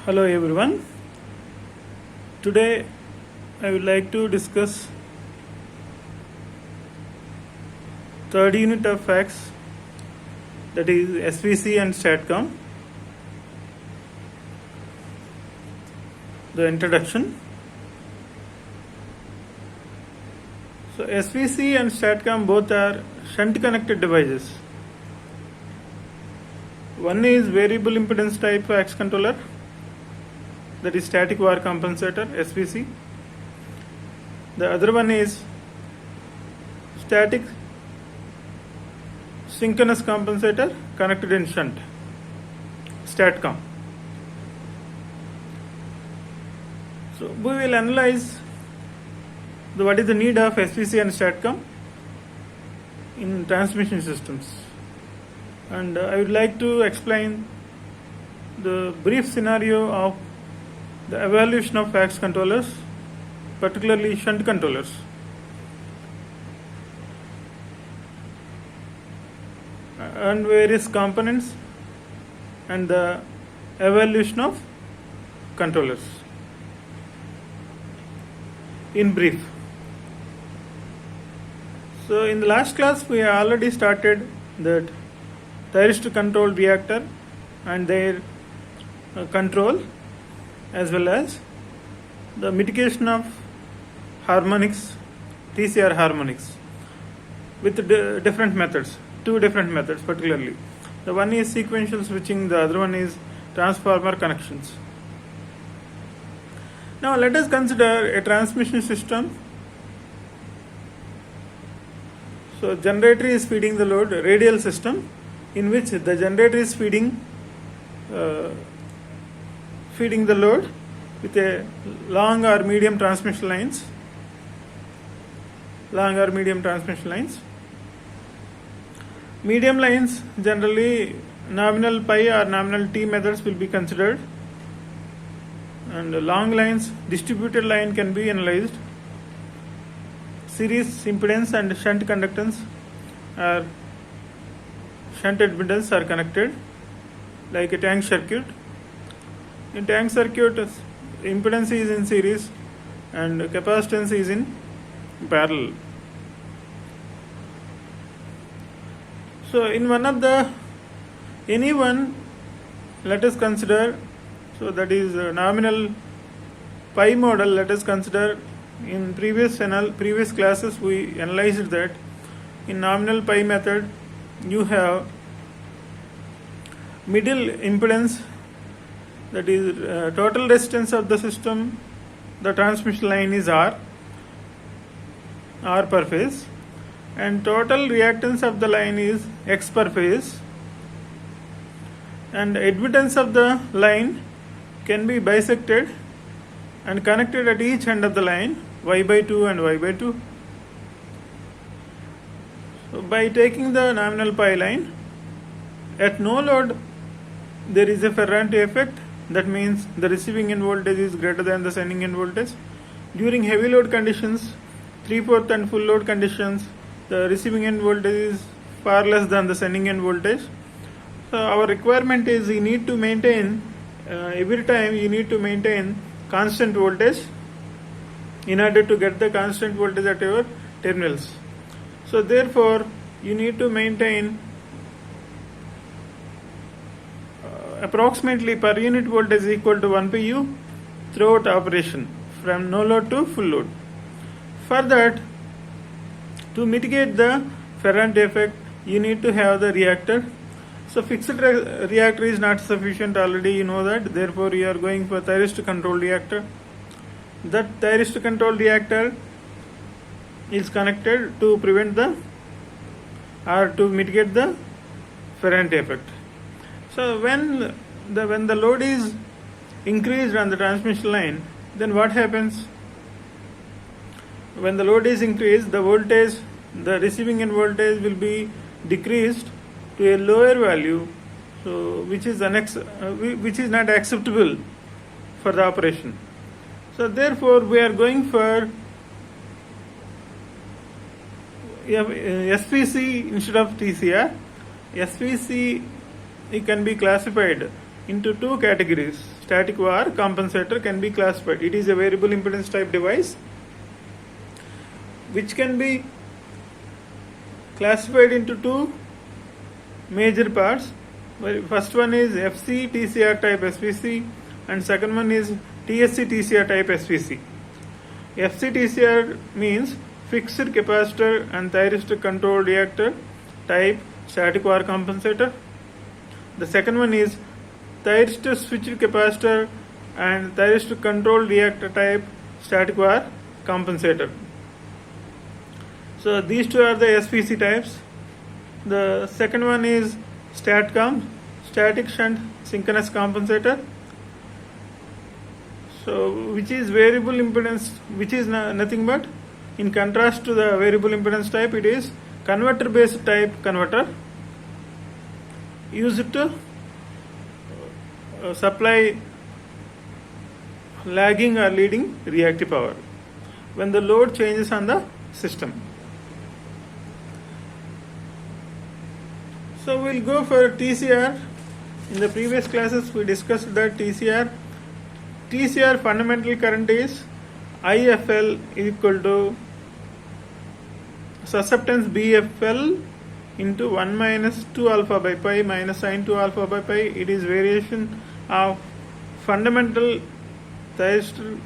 Hello everyone. Today I would like to discuss third unit of facts, that is SVC and StatCom. The introduction. So SVC and StatCom both are shunt connected devices. One is variable impedance type fax controller, that is static var compensator SVC. The other one is static synchronous compensator connected in shunt, StatCom. So we will analyze what is the need of SVC and StatCom in transmission systems, and I would like to explain the brief scenario of the evaluation of fax controllers, particularly shunt controllers. And various components and the evaluation of controllers. In brief. So in the last class we already started that thyristor controlled reactor and their control, as well as the mitigation of harmonics, TCR harmonics, with different methods, two different methods particularly. The one is sequential switching, the other one is transformer connections. Now let us consider a transmission system. So generator is feeding the load, radial system, in which the generator is feeding the load with a long or medium transmission lines. Medium lines, generally nominal pi or nominal t methods will be considered, and long lines, distributed line can be analyzed. Series impedance and shunt conductance or shunt admittance are connected like a tank circuit. In tank circuit, impedance is in series and capacitance is in parallel. So in let us consider, so that is nominal pi model. Let us consider, in previous classes we analyzed that in nominal pi method you have middle impedance, that is total resistance of the system, the transmission line is R per phase, and total reactance of the line is X per phase, and admittance of the line can be bisected and connected at each end of the line, Y by 2 and Y by 2. So by taking the nominal pi line, at no load there is a Ferranti effect. That means the receiving end voltage is greater than the sending end voltage. During heavy load conditions, 3/4 and full load conditions, the receiving end voltage is far less than the sending end voltage. So our requirement is you need to maintain, every time you need to maintain constant voltage in order to get the constant voltage at your terminals. So therefore you need to maintain approximately per unit voltage equal to 1 pu throughout operation from no load to full load. For that, to mitigate the Ferranti effect, you need to have the reactor. So fixed reactor is not sufficient, already you know that. Therefore you are going for thyristor controlled reactor. That thyristor controlled reactor is connected to prevent to mitigate the Ferranti effect. So when the load is increased on the transmission line, then what happens? When the load is increased, the voltage, the receiving end voltage will be decreased to a lower value, so which is not acceptable for the operation. So therefore we are going for SVC instead of TCR. SVC, it can be classified into two categories. Static VAR compensator can be classified. It is a variable impedance type device which can be classified into two major parts. First one is FC TCR type SVC and second one is TSC TCR type SVC. FC TCR means fixed capacitor and thyristor control reactor type static VAR compensator. The second one is thyristor switched capacitor and thyristor control reactor type static VAR compensator. So these two are the SVC types. The second one is StatCom, static shunt synchronous compensator. So which is variable impedance, which is nothing but, in contrast to the variable impedance type, it is converter based type converter used to supply lagging or leading reactive power when the load changes on the system. So we'll go for TCR. In the previous classes we discussed that TCR fundamental current is IFL equal to susceptance BFL into 1 minus 2 alpha by pi minus sin 2 alpha by pi. It is variation of fundamental thyristor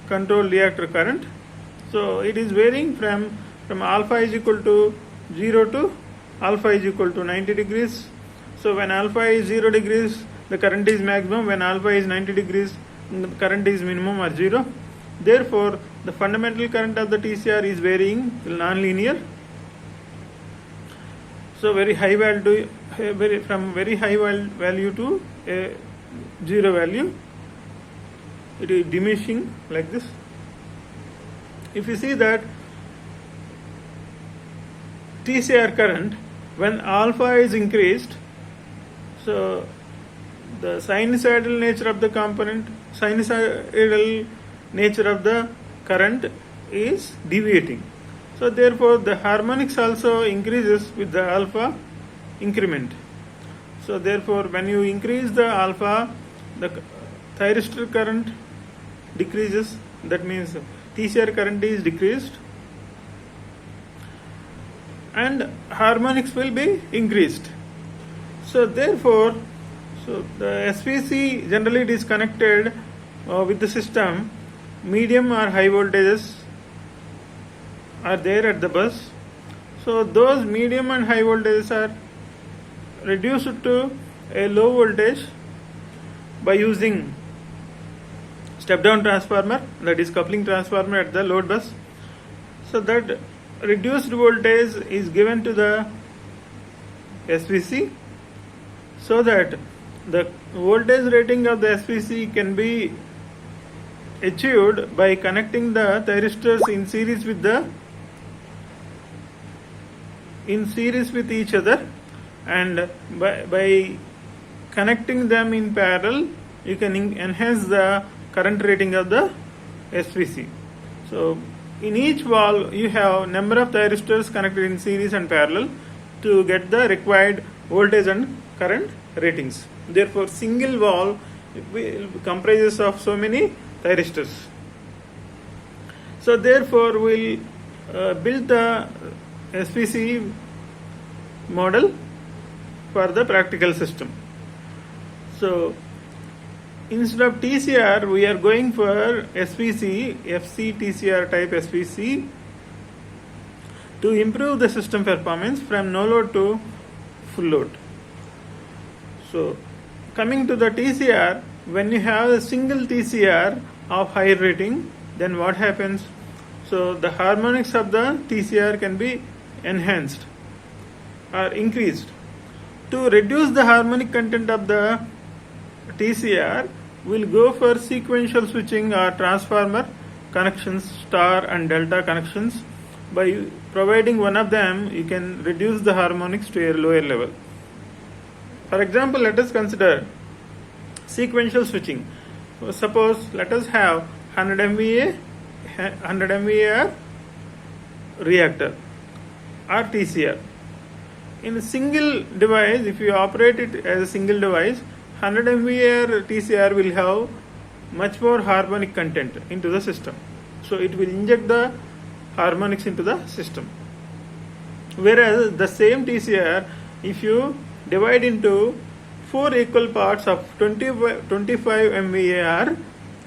control reactor current. So it is varying from alpha is equal to 0 to alpha is equal to 90 degrees. So when alpha is 0 degrees, the current is maximum. When alpha is 90 degrees, the current is minimum or 0. Therefore, the fundamental current of the TCR is varying non-linear. So very high value, from very high value to a 0 value, it is diminishing like this. If you see that TCR current, when alpha is increased, so the sinusoidal nature of the component, sinusoidal nature of the current is deviating. So therefore the harmonics also increases with the alpha increment. So therefore when you increase the alpha, the thyristor current decreases. That means TCR current is decreased and harmonics will be increased. So therefore, the SVC generally it is connected with the system. Medium or high voltages are there at the bus. So those medium and high voltages are reduced to a low voltage by using step down transformer, that is coupling transformer at the load bus. So that reduced voltage is given to the SVC so that the voltage rating of the SVC can be achieved by connecting the thyristors in series with each other, and by connecting them in parallel you can enhance the current rating of the SVC. So in each valve you have number of thyristors connected in series and parallel to get the required voltage and current ratings. Therefore single valve comprises of so many thyristors. So therefore we'll build the SVC model for the practical system. So instead of TCR we are going for SVC, FC TCR type SVC, to improve the system performance from no load to full load. So coming to the TCR, when you have a single TCR of high rating, then what happens? So the harmonics of the TCR can be enhanced or increased. To reduce the harmonic content of the TCR, we'll go for sequential switching or transformer connections, star and delta connections. By providing one of them, you can reduce the harmonics to a lower level. For example, let us consider sequential switching. So suppose let us have 100 MVA reactor or TCR. In a single device, if you operate it as a single device, 100 MVAr TCR will have much more harmonic content into the system. So it will inject the harmonics into the system. Whereas the same TCR, if you divide into 4 equal parts of 25 MVAr,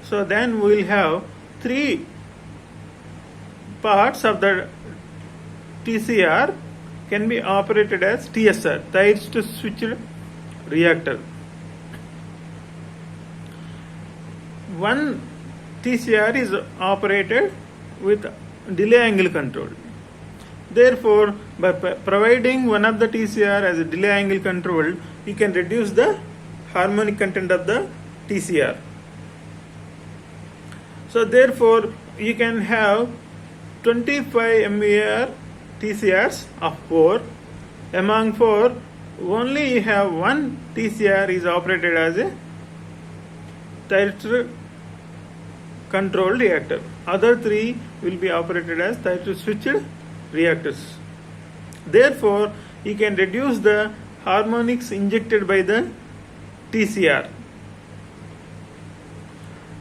so then we will have 3 parts of the TCR can be operated as TSR, thyristor switched reactor. One TCR is operated with delay angle control. Therefore, by providing one of the TCR as a delay angle control, you can reduce the harmonic content of the TCR. So therefore, you can have 25 MVAr TCRs of 4. Among 4, only you have one TCR is operated as a thyristor controlled reactor. Other 3 will be operated as thyristor switched reactors. Therefore, you can reduce the harmonics injected by the TCR.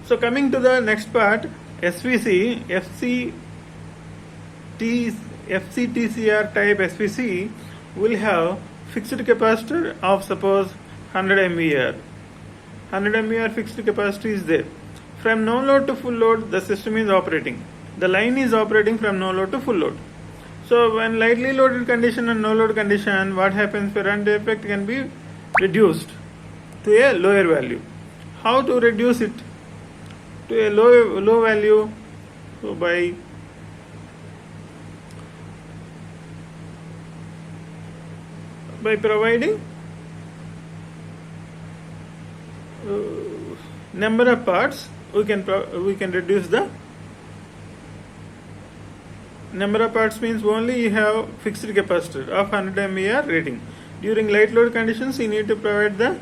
So coming to the next part, SVC, FCTCR type SVC will have fixed capacitor of suppose 100 MVAr. 100 MVAr fixed capacity is there. From no load to full load, the system is operating. The line is operating from no load to full load. So when lightly loaded condition and no load condition, what happens? Ferrand effect can be reduced to a lower value. How to reduce it to a low value? So by providing number of parts, we can reduce the number of parts. Means only you have fixed capacitor of 100 MVAr rating. During light load conditions, you need to provide the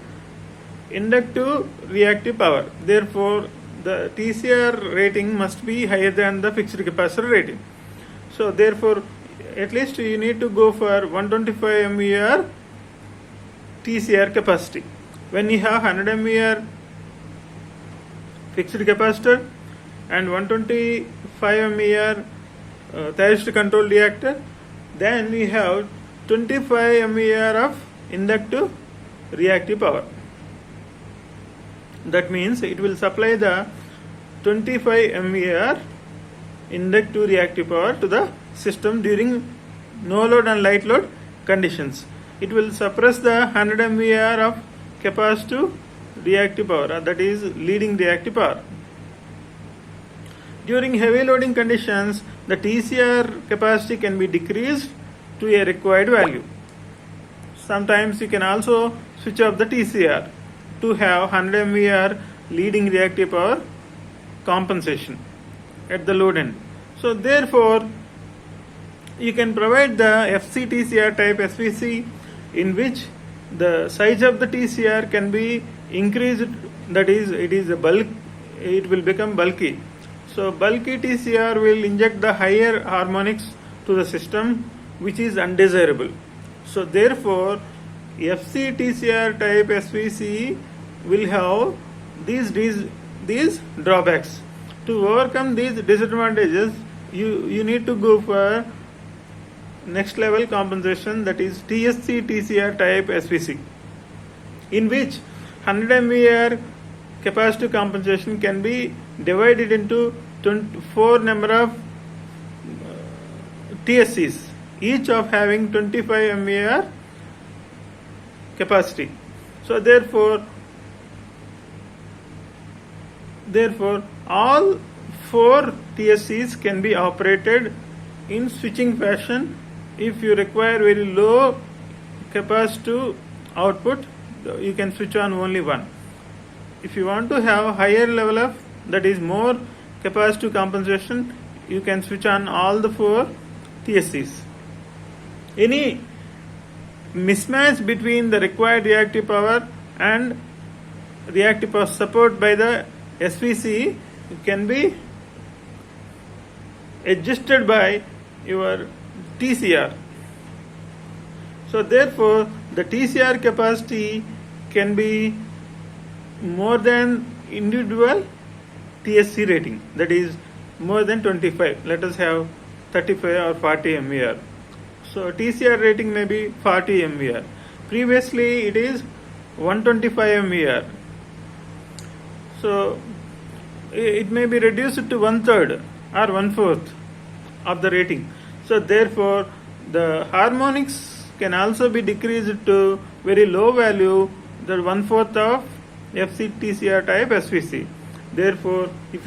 inductive reactive power. Therefore, the TCR rating must be higher than the fixed capacitor rating. So therefore, at least you need to go for 125 MVAr TCR capacity. When you have 100 MVAr fixed capacitor and 125 MVAr thyristor controlled reactor, then we have 25 MVAr of inductive reactive power. That means it will supply the 25 MVAr inductive reactive power to the system during no load and light load conditions. It will suppress the 100 MVAr of capacitive reactive power, that is leading reactive power. During heavy loading conditions, the TCR capacity can be decreased to a required value. Sometimes you can also switch off the TCR to have 100 MVAr leading reactive power compensation at the load end. So therefore, you can provide the FCTCR type SVC in which the size of the TCR can be increased, that is, it will become bulky. So bulky TCR will inject the higher harmonics to the system, which is undesirable. So therefore, FCTCR type SVC will have these drawbacks. To overcome these disadvantages, you need to go for next level compensation, that is TSC TCR type SVC, in which 100 MVAr capacitive compensation can be divided into 24 number of TSCs, each of having 25 MVAr capacity. So therefore all 4 TSCs can be operated in switching fashion. If you require very low capacitive output, you can switch on only one. If you want to have higher level of, that is more capacitive compensation, you can switch on all the 4 TSCs. Any mismatch between the required reactive power and reactive power support by the SVC can be adjusted by your TCR. So therefore, the TCR capacity can be more than individual TSC rating, that is more than 25. Let us have 35 or 40 MVR. So TCR rating may be 40 MVR. Previously it is 125 MVR. So it may be reduced to 1/3 or 1/4 of the rating. So therefore the harmonics can also be decreased to very low value, the 1/4 of FC TCR type SVC. Therefore, if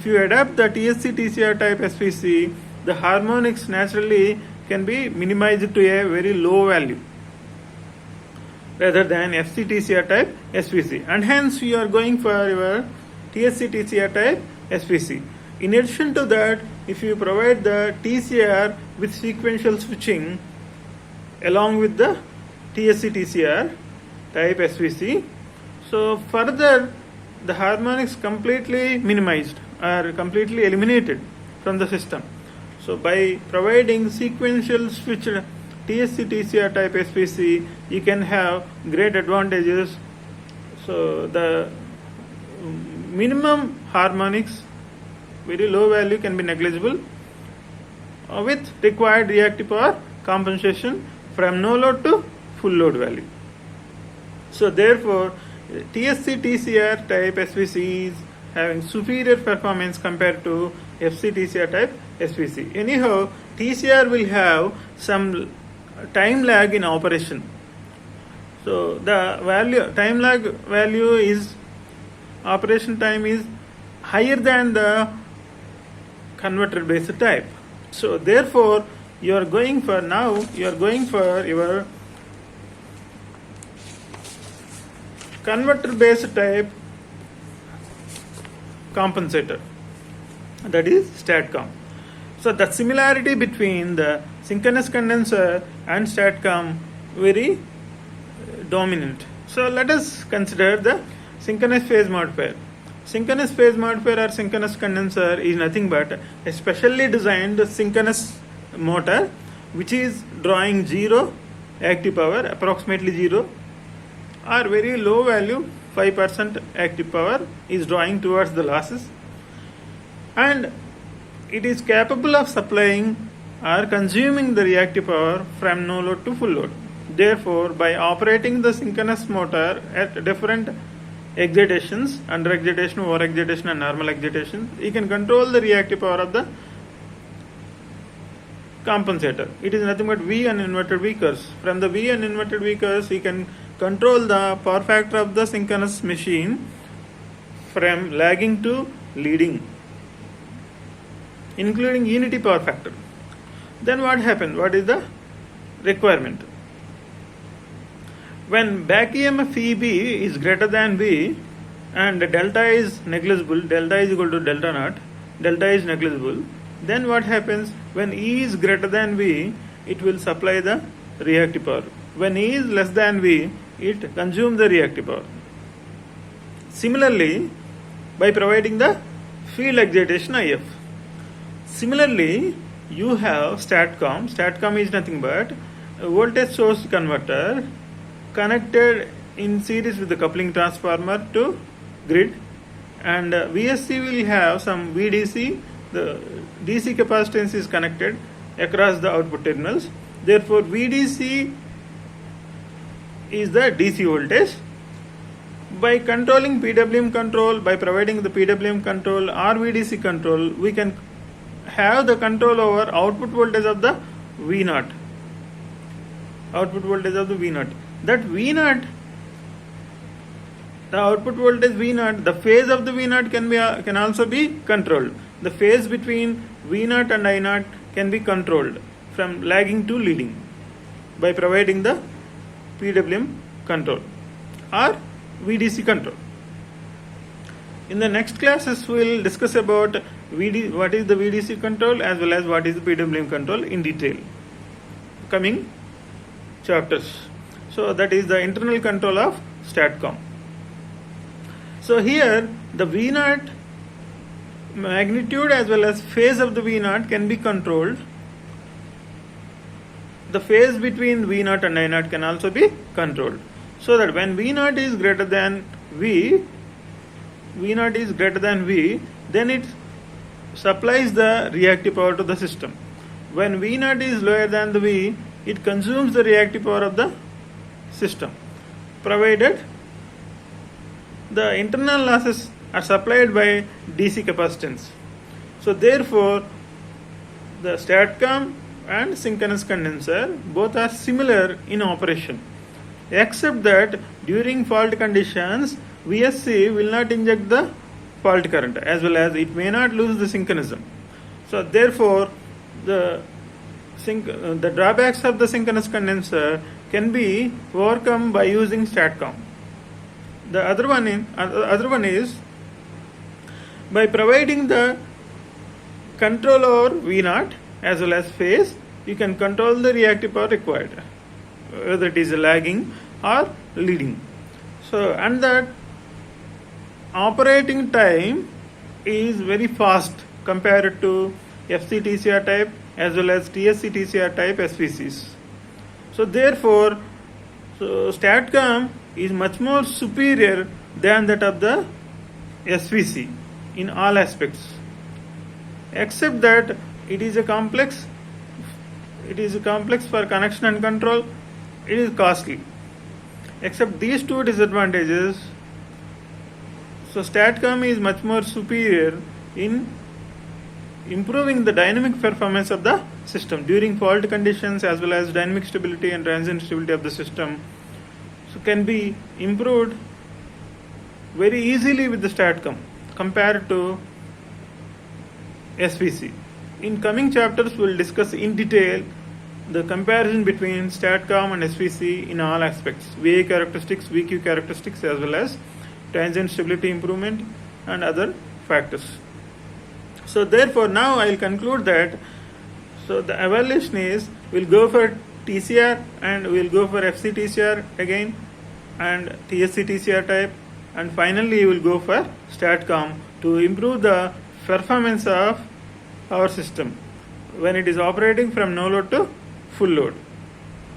you adapt the TSC TCR type SVC, the harmonics naturally can be minimized to a very low value rather than FC TCR type SVC, and hence you are going for your TSC TCR type SVC. In addition to that, if you provide the TCR with sequential switching along with the TSC TCR type SVC, so further the harmonics completely minimized or completely eliminated from the system. So by providing sequential switched TSC TCR type SVC, you can have great advantages. So the minimum harmonics, very low value, can be negligible with required reactive power compensation from no load to full load value. So therefore TSC TCR type SVC is having superior performance compared to FC TCR type SVC. Anyhow, TCR will have some time lag in operation. So the time lag value is, operation time is higher than the converter based type. So therefore you are going for your converter based type compensator, that is STATCOM. So the similarity between the synchronous condenser and STATCOM very dominant. So let us consider the synchronous phase modifier. Synchronous phase modifier or synchronous condenser is nothing but a specially designed synchronous motor which is drawing zero active power, approximately zero, or very low value 5% active power is drawing towards the losses, and it is capable of supplying or consuming the reactive power from no load to full load. Therefore, by operating the synchronous motor at different excitations, under excitation, over excitation and normal excitation, you can control the reactive power of the compensator. It is nothing but V uninverted V curves. From the V uninverted V curves, you can control the power factor of the synchronous machine from lagging to leading, including unity power factor. Then what happens? What is the requirement? When back EMF EB is greater than V and delta is negligible, delta is equal to delta naught, delta is negligible, then what happens? When E is greater than V, it will supply the reactive power. When E is less than V, it consumes the reactive power. Similarly, by providing the field excitation IF. Similarly, you have STATCOM. STATCOM is nothing but a voltage source converter connected in series with the coupling transformer to grid, and VSC will have some VDC. The DC capacitance is connected across the output terminals. Therefore, VDC is the DC voltage. By controlling PWM control, by providing the PWM control or VDC control, we can have the control over output voltage of the V0. Output voltage of the V0. That V0, the output voltage V0, the phase of the V0 can also be controlled. The phase between V0 and I0 can be controlled from lagging to leading by providing the PWM control or VDC control. In the next classes, we will discuss about what is the VDC control as well as what is the PWM control in detail. Coming chapters. So that is the internal control of STATCOM. So here the V0 magnitude as well as phase of the V0 can be controlled. The phase between V0 and I0 can also be controlled. So that when V0 is greater than V naught is greater than V, then it supplies the reactive power to the system. When V naught is lower than the V, it consumes the reactive power of the system, provided the internal losses are supplied by DC capacitance. So therefore, the STATCOM and synchronous condenser both are similar in operation, except that during fault conditions VSC will not inject the fault current, as well as it may not lose the synchronism. So therefore, the drawbacks of the synchronous condenser can be overcome by using STATCOM. The other one is by providing the control over V naught as well as phase, you can control the reactive power required, whether it is lagging or leading. So, and that operating time is very fast compared to FCTCR type as well as TSC-TCR type SVCs. So therefore, STATCOM is much more superior than that of the SVC in all aspects, except that it is a complex for connection and control. It is costly. Except these two disadvantages, so STATCOM is much more superior in improving the dynamic performance of the system during fault conditions, as well as dynamic stability and transient stability of the system. So can be improved very easily with the STATCOM compared to SVC. In coming chapters, we will discuss in detail the comparison between STATCOM and SVC in all aspects: VA characteristics, VQ characteristics, as well as transient stability improvement and other factors. So therefore, now I will conclude that the evaluation is we'll go for TCR and we'll go for FC-TCR again and TSC-TCR type, and finally you will go for STATCOM to improve the performance of our system when it is operating from no load to full load.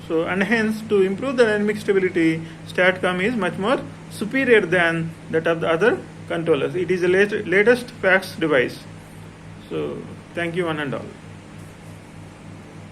So, and hence to improve the dynamic stability, STATCOM is much more superior than that of the other controllers. It is the latest FACS device. So thank you one and all.